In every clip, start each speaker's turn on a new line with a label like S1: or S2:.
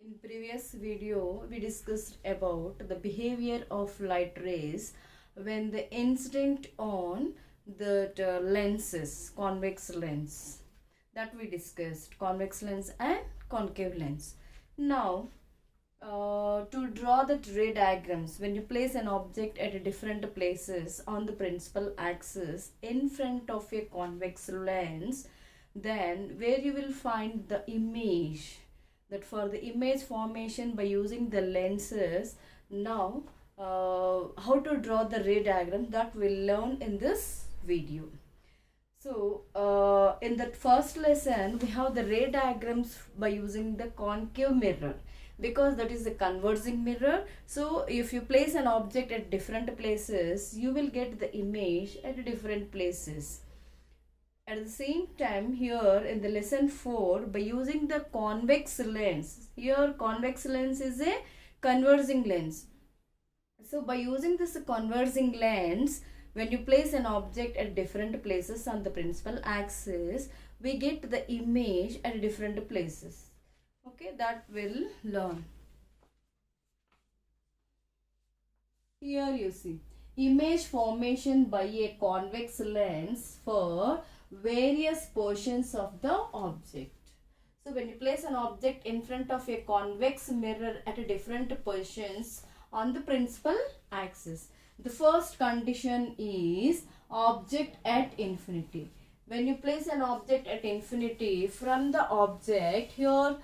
S1: In previous video, we discussed about the behavior of light rays when the incident on the lenses, convex lens, that we discussed, convex lens and concave lens. Now, to draw the ray diagrams, when you place an object at different places on the principal axis in front of a convex lens, then where you will find the image, that for the image formation by using the lenses. Now how to draw the ray diagram, that we'll learn in this video. So in that first lesson we have the ray diagrams by using the concave mirror, because that is the converging mirror. So if you place an object at different places, you will get the image at different places. At the same time, here in the lesson 4, by using the convex lens, here convex lens is a converging lens. So by using this converging lens, when you place an object at different places on the principal axis, we get the image at different places. Okay, that we'll learn. Here you see image formation by a convex lens for various portions of the object. So when you place an object in front of a convex mirror at different positions on the principal axis, the first condition is object at infinity. When you place an object at infinity, from the object here,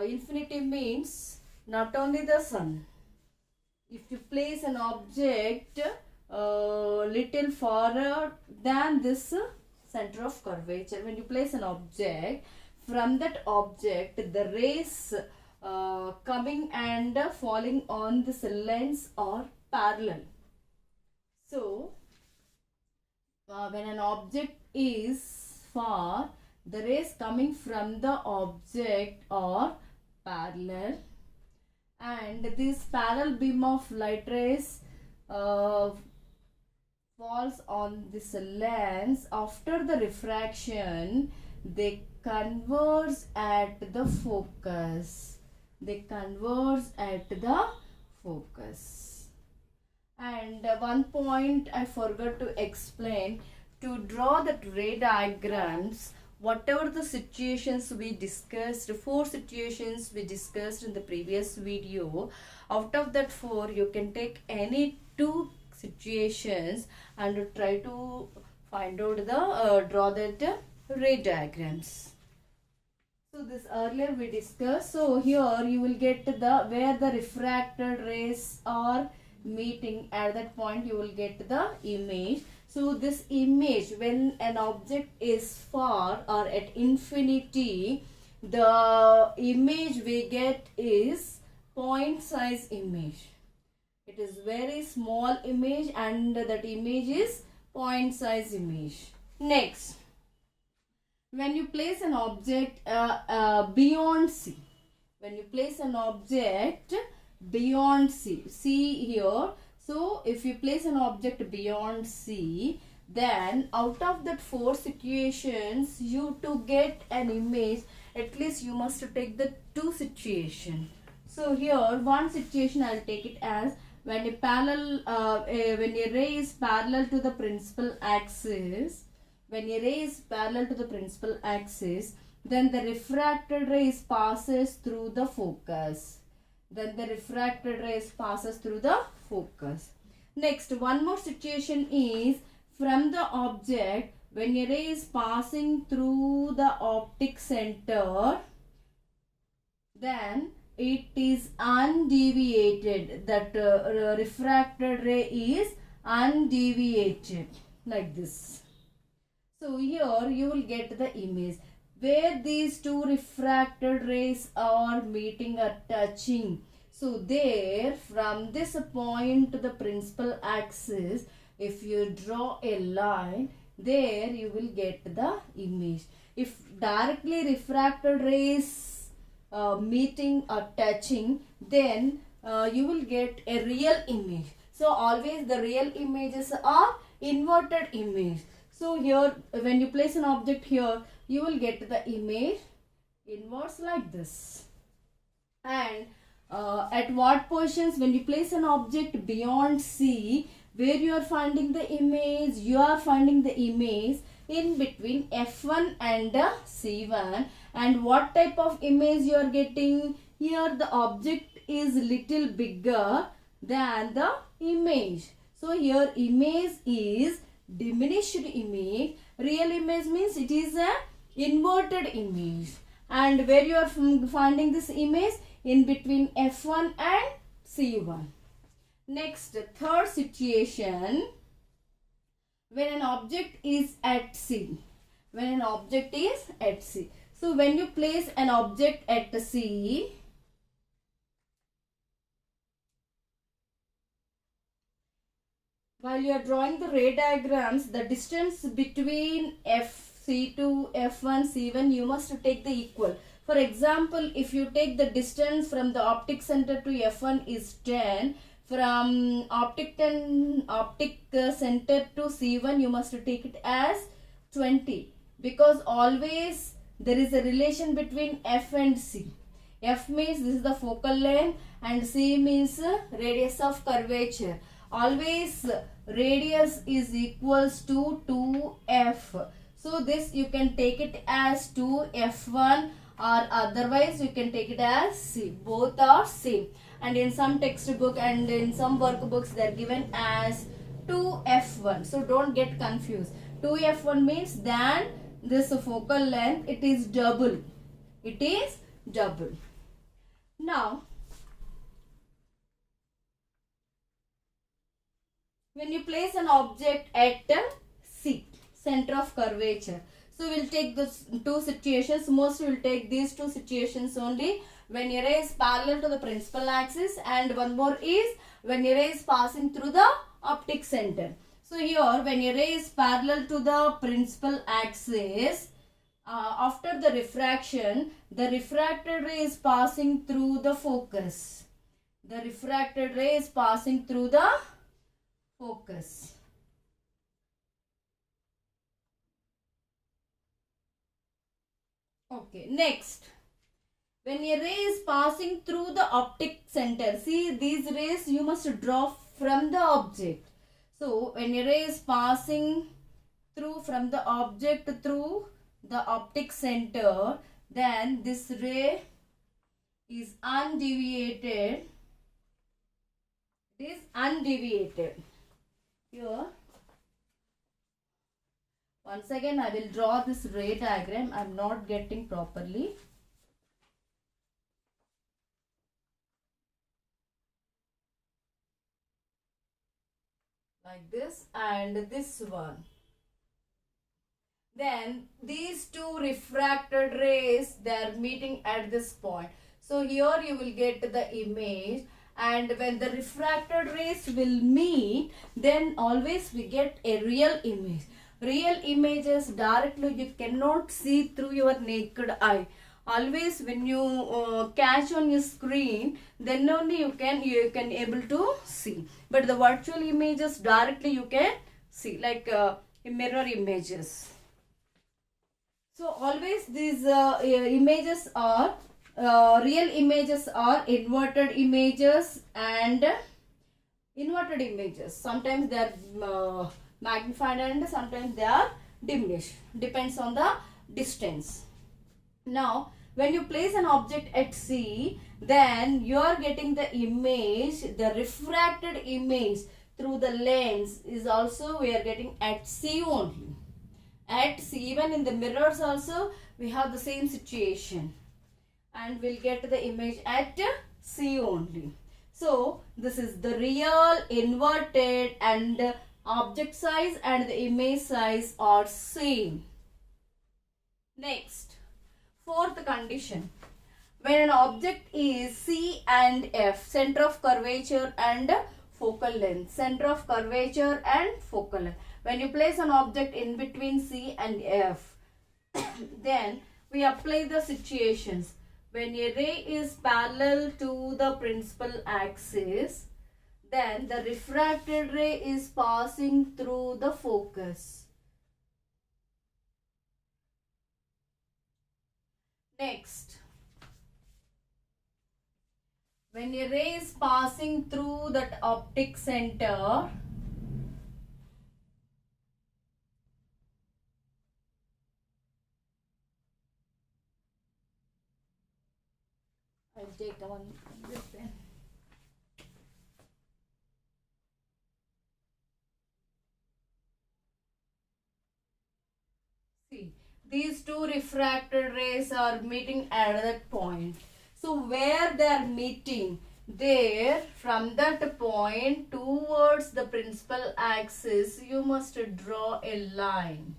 S1: infinity means not only the sun. If you place an object little farther than this center of curvature, when you place an object, from that object the rays coming and falling on this lens are parallel. So when an object is far, the rays coming from the object are parallel, and this parallel beam of light rays falls on this lens. After the refraction, they converge at the focus. And one point I forgot to explain: to draw the ray diagrams, whatever the situations we discussed, 4 situations we discussed in the previous video, out of that 4 you can take any 2 situations and try to find out the draw that ray diagrams. So this earlier we discussed. So here you will get the where the refracted rays are meeting, at that point you will get the image. So this image, when an object is far or at infinity, the image we get is point size image. It is very small image, and that image is point size image. Next, when you place an object beyond C, see here. So if you place an object beyond C, then out of that 4 situations, you to get an image, at least you must take the 2 situations. So here one situation I will take it as when a ray is parallel to the principal axis. Then the refracted rays passes through the focus. Next, one more situation is from the object, when a ray is passing through the optic center, then it is undeviated. That refracted ray is undeviated, like this. So here you will get the image where these 2 refracted rays are meeting or touching. So there, from this point to the principal axis, if you draw a line, there you will get the image. If directly refracted rays meeting or touching, then you will get a real image. So always the real images are inverted image. So here when you place an object here, you will get the image inwards like this. And at what positions, when you place an object beyond C, where you are finding the image, you are finding the image in between F1 and C1. And what type of image you are getting? Here the object is little bigger than the image. So here image is diminished image. Real image means it is a inverted image. And where you are finding this image? In between F1 and C1. Next, third situation, when an object is at C. When an object is at C. So when you place an object at C, while you are drawing the ray diagrams, the distance between FC2, F1, C1, you must take the equal. For example, if you take the distance from the optic center to F1 is 10, from optic center to C1, you must take it as 20, because always there is a relation between F and C. F means this is the focal length and C means radius of curvature. Always radius is equals to 2F. So this you can take it as 2F1, or otherwise you can take it as C. Both are same. And in some textbook and in some workbooks they are given as 2F1. So don't get confused. 2F1 means than this focal length, it is double. It is double. Now, when you place an object at C, center of curvature. So we'll take those two situations. Most will take these two situations only. When your ray is parallel to the principal axis, and one more is when your ray is passing through the optic center. So here when your ray is parallel to the principal axis, after the refraction, the refracted ray is passing through the focus. The refracted ray is passing through the focus. Okay, next. When a ray is passing through the optic center, see these rays you must draw from the object. So when a ray is passing through from the object through the optic center, then this ray is undeviated. It is undeviated. Here, once again I will draw this ray diagram. I am not getting properly. Like this and this one. Then these two refracted rays, they are meeting at this point. So here you will get the image, and when the refracted rays will meet, then always we get a real image. Real images directly you cannot see through your naked eye. Always when you catch on your screen, then only you can able to see. But the virtual images directly you can see, like mirror images. So always these images are real images are inverted images and inverted images. Sometimes they are magnified and sometimes they are diminished. Depends on the distance. Now, when you place an object at C, then you are getting the image, the refracted image through the lens is also we are getting at C only. At C, even in the mirrors also we have the same situation, and we'll get the image at C only. So this is the real, inverted, and object size and the image size are same. Next, fourth condition. When an object is C and F, center of curvature and focal length. Center of curvature and focal length. When you place an object in between C and F, then we apply the situations. When a ray is parallel to the principal axis, then the refracted ray is passing through the focus. Next, when a ray is passing through that optic center, I'll take one this pen. See, these two refracted rays are meeting at that point. So where they are meeting, there from that point towards the principal axis, you must draw a line.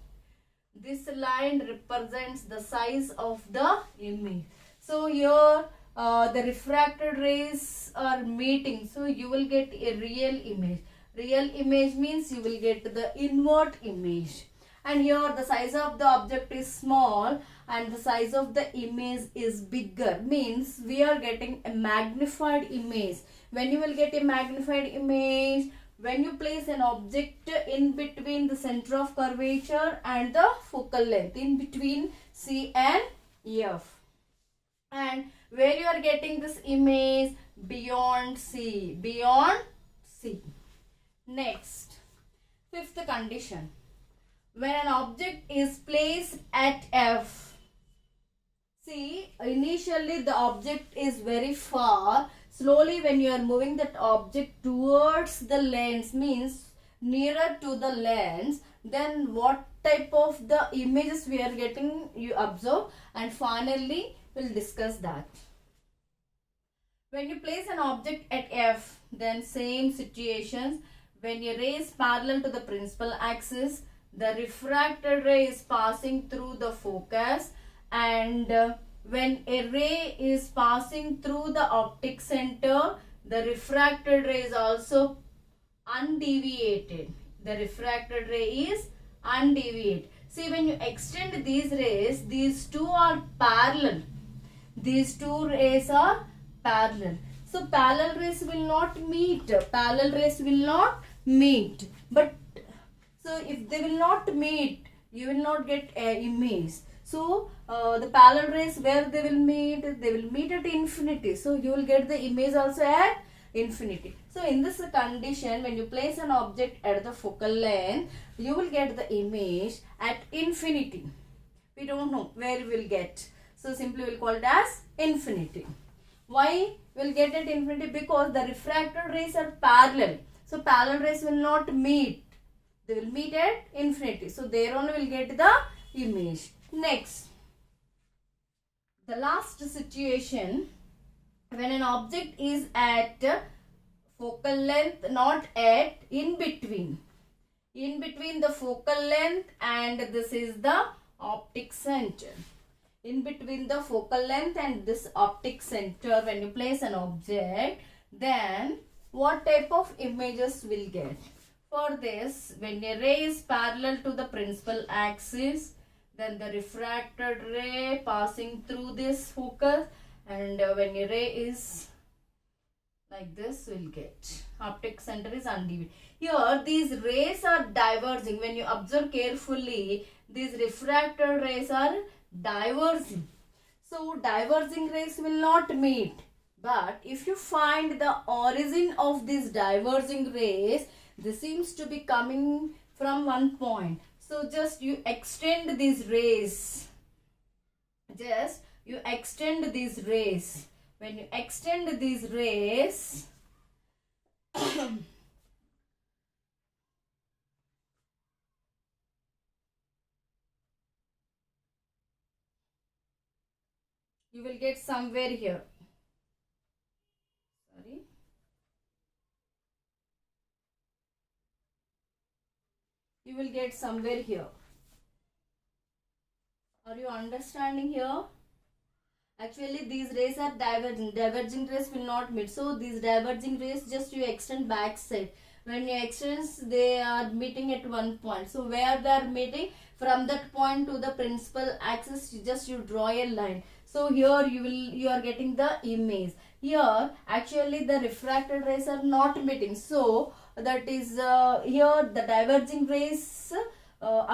S1: This line represents the size of the image. So here the refracted rays are meeting, so you will get a real image. Real image means you will get the invert image. And here the size of the object is small and the size of the image is bigger, means we are getting a magnified image. When you will get a magnified image, when you place an object in between the center of curvature and the focal length, in between C and F, and where you are getting this image beyond C, beyond C. Next, fifth condition, when an object is placed at F, see, initially the object is very far. Slowly when you are moving that object towards the lens, means nearer to the lens, then what type of the images we are getting, you observe, and finally we'll discuss that. When you place an object at F, then same situations. When a ray is parallel to the principal axis, the refracted ray is passing through the focus, and when a ray is passing through the optic center, the refracted ray is also undeviated. The refracted ray is undeviated. See, when you extend these rays, these two are parallel. These two rays are parallel. So parallel rays will not meet. Parallel rays will not meet. But so if they will not meet, you will not get an image. So the parallel rays, where they will meet at infinity. So you will get the image also at infinity. So in this condition, when you place an object at the focal length, you will get the image at infinity. We don't know where we will get. So simply we will call it as infinity. Why we will get at infinity? Because the refracted rays are parallel. So parallel rays will not meet. They will meet at infinity. So there only will get the image. Next, the last situation, when an object is at focal length, not at, in between the focal length and this is the optic center. In between the focal length and this optic center, when you place an object, then what type of images will get? For this, when a ray is parallel to the principal axis, then the refracted ray passing through this focus, and when a ray is like this, will get optic center is undeviated. Here these rays are diverging. When you observe carefully, these refracted rays are diverging. So diverging rays will not meet. But if you find the origin of these diverging rays, this seems to be coming from one point. So just you extend these rays. Just you extend these rays. When you extend these rays, you will get somewhere here. Sorry. You will get somewhere here. Are you understanding here? Actually, these rays are diverging. Diverging rays will not meet. So, these diverging rays, just you extend back side. When you extend, they are meeting at one point. So, where they are meeting, from that point to the principal axis, just you draw a line. So, here you are getting the image. Here, actually, the refracted rays are not meeting. So, that is here the diverging rays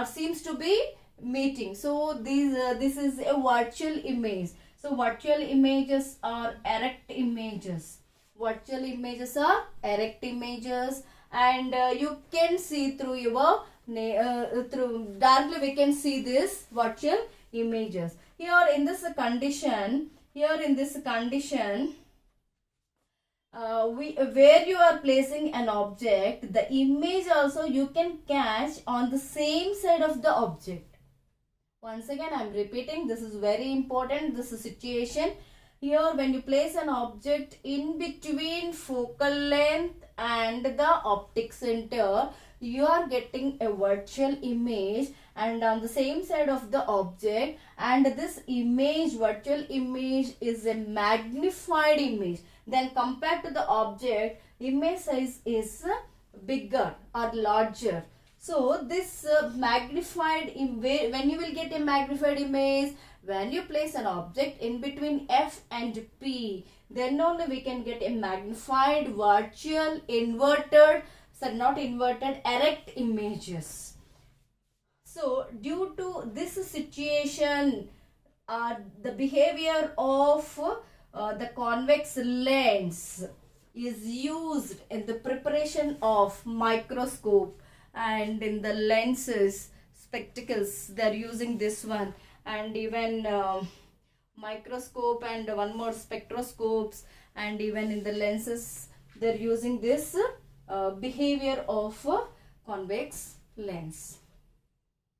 S1: seems to be meeting. So this is a virtual image. So virtual images are erect images. Virtual images are erect images, and you can see through your through directly we can see this virtual images. Here in this condition, where you are placing an object, the image also you can catch on the same side of the object. Once again I am repeating, this is very important, this is situation. Here when you place an object in between focal length and the optic center, you are getting a virtual image and on the same side of the object, and this image, virtual image, is a magnified image. Then compared to the object, image size is bigger or larger. So this magnified image, when you will get a magnified image, when you place an object in between F and P, then only we can get a magnified virtual inverted, not inverted, erect images. So due to this situation, the behavior of the convex lens is used in the preparation of microscope, and in the lenses, spectacles, they are using this one, and even microscope and one more spectroscopes, and even in the lenses they are using this behavior of convex lens.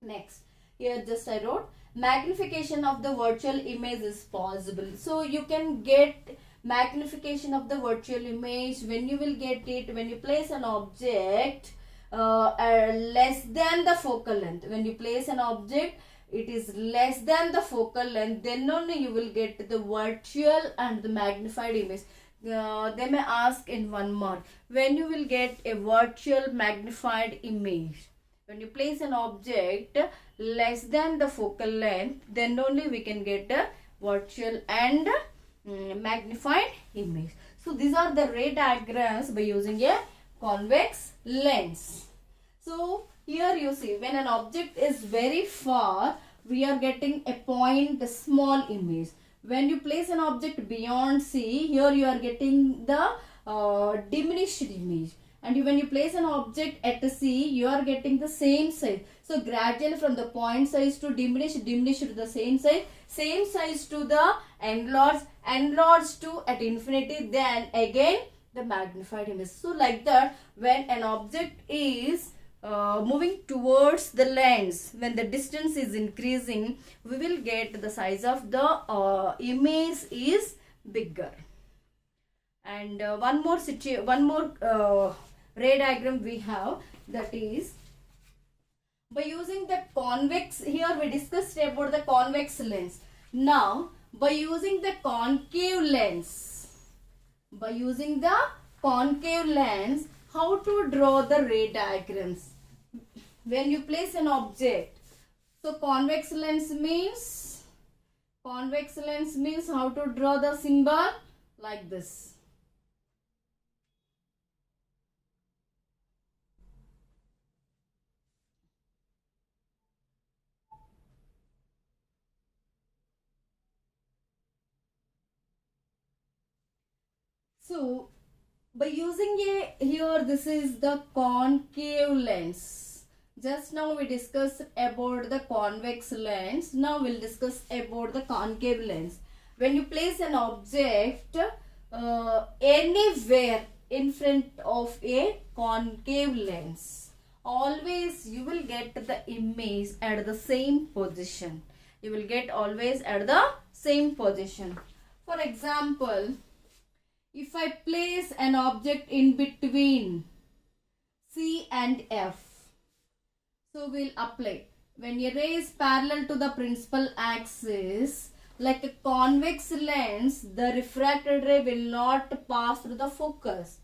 S1: Next, here just I wrote magnification of the virtual image is possible. So you can get magnification of the virtual image when you will get it when you place an object less than the focal length. When you place an object, it is less than the focal length, then only you will get the virtual and the magnified image. They may ask in 1 mark, when you will get a virtual magnified image. When you place an object less than the focal length, then only we can get a virtual and magnified image. So these are the ray diagrams by using a convex lens. So here you see, when an object is very far, we are getting a point small image. When you place an object beyond C, here you are getting the diminished image. And when you place an object at C, you are getting the same size. So gradually from the point size to diminish to the same size to the enlarged to at infinity, then again the magnified image. So like that, when an object is moving towards the lens, when the distance is increasing, we will get the size of the image is bigger. And one more ray diagram we have, that is by using the convex. Here we discussed about the convex lens. Now by using the concave lens, how to draw the ray diagrams when you place an object. So convex lens means how to draw the symbol like this. So by using here, this is the concave lens. Just now we discussed about the convex lens. Now we'll discuss about the concave lens. When you place an object anywhere in front of a concave lens, always you will get the image at the same position. You will get always at the same position. For example, if I place an object in between C and F, so we'll apply. When a ray is parallel to the principal axis, like a convex lens, the refracted ray will not pass through the focus.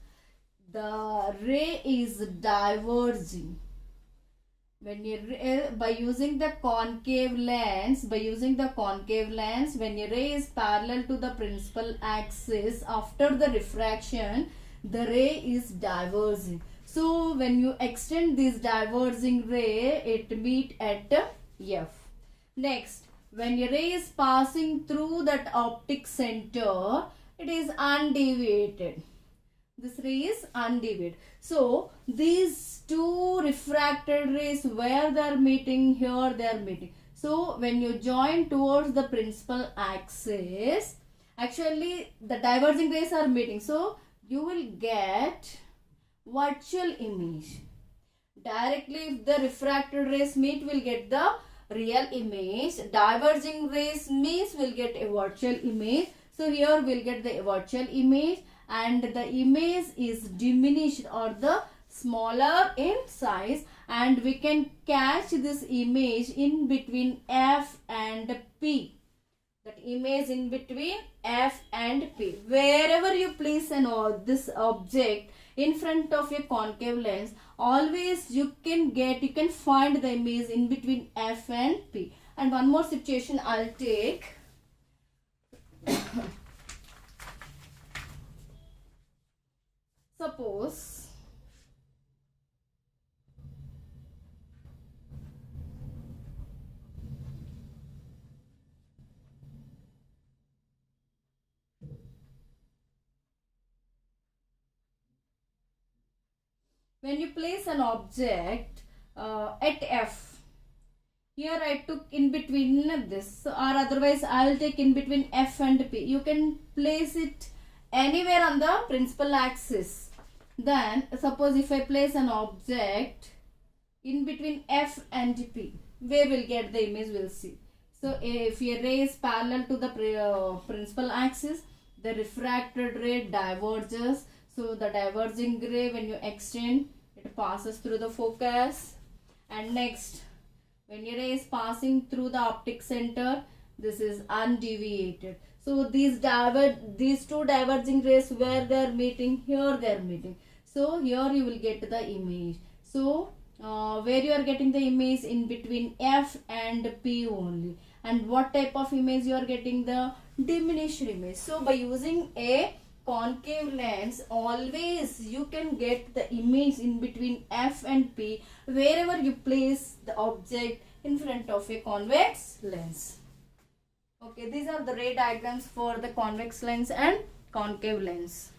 S1: The ray is diverging. When by using the concave lens, when a ray is parallel to the principal axis, after the refraction, the ray is diverging. So when you extend this diverging ray, it meet at F. Next, when a ray is passing through that optic center, it is undeviated. This ray is undeviated. So, these two refracted rays, where they are meeting, here they are meeting. So, when you join towards the principal axis, actually the diverging rays are meeting. So, you will get virtual image. Directly, if the refracted rays meet, we'll get the real image. Diverging rays meets, we'll get a virtual image. So here we'll get the virtual image, and the image is diminished or the smaller in size, and we can catch this image in between F and P. That image in between F and P. Wherever you place this object in front of a concave lens, always you can find the image in between F and P. And one more situation I'll take. Suppose when you place an object at F, here I took in between this, or otherwise I will take in between F and P. You can place it anywhere on the principal axis. Then suppose if I place an object in between F and P, where we'll get the image, we'll see. So if a ray is parallel to the principal axis, the refracted ray diverges. So the diverging ray, when you extend, it passes through the focus. And next, when a ray is passing through the optic center, this is undeviated. So these two diverging rays, where they are meeting, here they are meeting. So here you will get the image. So where you are getting the image, in between F and P only. And what type of image you are getting? The diminished image. So by using a concave lens, always you can get the image in between F and P wherever you place the object in front of a convex lens. Okay, these are the ray diagrams for the convex lens and concave lens.